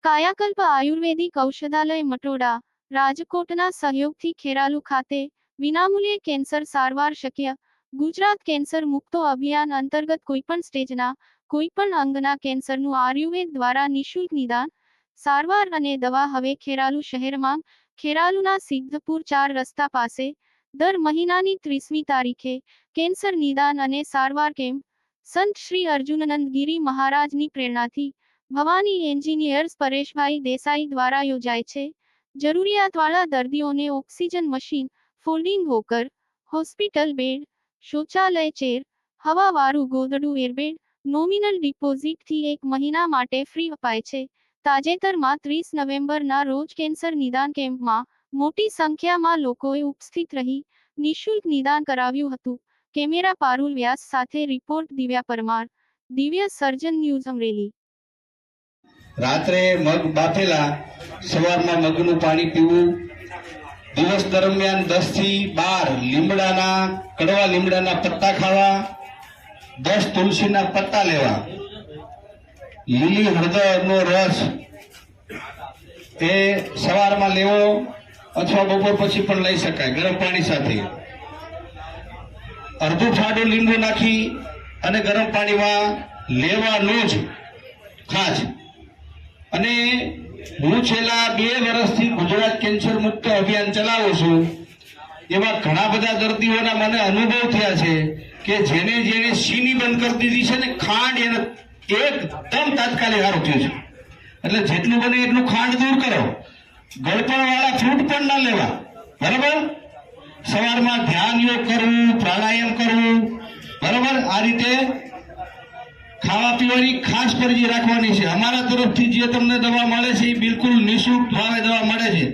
કાયાકલ્પ આયુર્વેદિક ઔષધાલય મટોડા રાજકોટના સહયોગથી ખેરાલુ ખાતે વિનામૂલ્યે કેન્સર સારવાર શક્ય। ગુજરાત કેન્સર મુક્તો અભિયાન અંતર્ગત કોઈપણ સ્ટેજના કોઈપણ અંગના કેન્સરનું આયુર્વેદ દ્વારા નિઃશુલ્ક નિદાન સારવાર અને દવા હવે ખેરાલુ શહેરમાં ખેરાલુના સિદ્ધપુર 4 રસ્તા પાસે દર મહિનાની 30મી તારીખે કેન્સર નિદાન અને સારવાર કેમ્પ સંત શ્રી અર્જુનનંદ ગિરી મહારાજની પ્રેરણાથી ભવાની એન્જિનિયર્સ પરેશભાઈ દેસાઈ દ્વારા યોજાય છે। જરૂરિયાતવાળા દર્દીઓને oxygen machine, folding walker, hospital bed, શૌચાલય ચેર, હવાવાળું ગોદડું એરબેડ નોમિનલ ડિપોઝિટથી 1 મહિના માટે ફ્રી અપાય છે। તાજેતરમાં 30 નવેમ્બરના રોજ કેન્સર નિદાન કેમ્પમાં મોટી સંખ્યામાં લોકોએ ઉપસ્થિત રહી નિઃશુલ્ક નિદાન કરાવ્યું હતું। કેમેરા પારુલ વ્યાસ સાથે રિપોર્ટ દિવ્યા પરમાર, દિવ્ય સર્જન ન્યૂઝ અમરેલી। રાત્રે મગ બાફેલા, સવારમાં મગનું પાણી પીવું, દિવસ દરમિયાન 10 થી 12 કડવા લીમડાના પત્તા ખાવા, 10 તુલસીના પત્તા લેવા, લીલી હળદરનો રસ એ સવારમાં લેવો અથવા બપોર પછી પણ લઈ શકાય ગરમ પાણી સાથે। અડધું ફાડું લીંબુ નાખી અને ગરમ પાણીમાં લેવાનું જ ખાસ। અને હું છેલ્લા 2 વર્ષથી ગુજરાત કેન્સર મુક્ત અભિયાન ચલાવું છું। એવા ઘણા બધા દર્દીઓના મને અનુભવ થયા છે કે જેને ચીની બંધ કરી દીધી છે ને ખાંડ એને એકદમ તાત્કાલિક સારું થયું છે। એટલે જેટલું બને એટલું ખાંડ દૂર કરો, ગળપણ વાળા ફ્રૂટ પણ ના લેવા, બરાબર। સવારમાં ધ્યાન યોગ કરવું, પ્રાણાયામ કરવું, બરાબર। આ રીતે ખાવા પીવાની ખાસ કાળજી રાખવાની છે। અમારા તરફથી જે તમને દવા મળે છે એ બિલકુલ નિઃશુલ્ક ભાવે દવા મળે છે।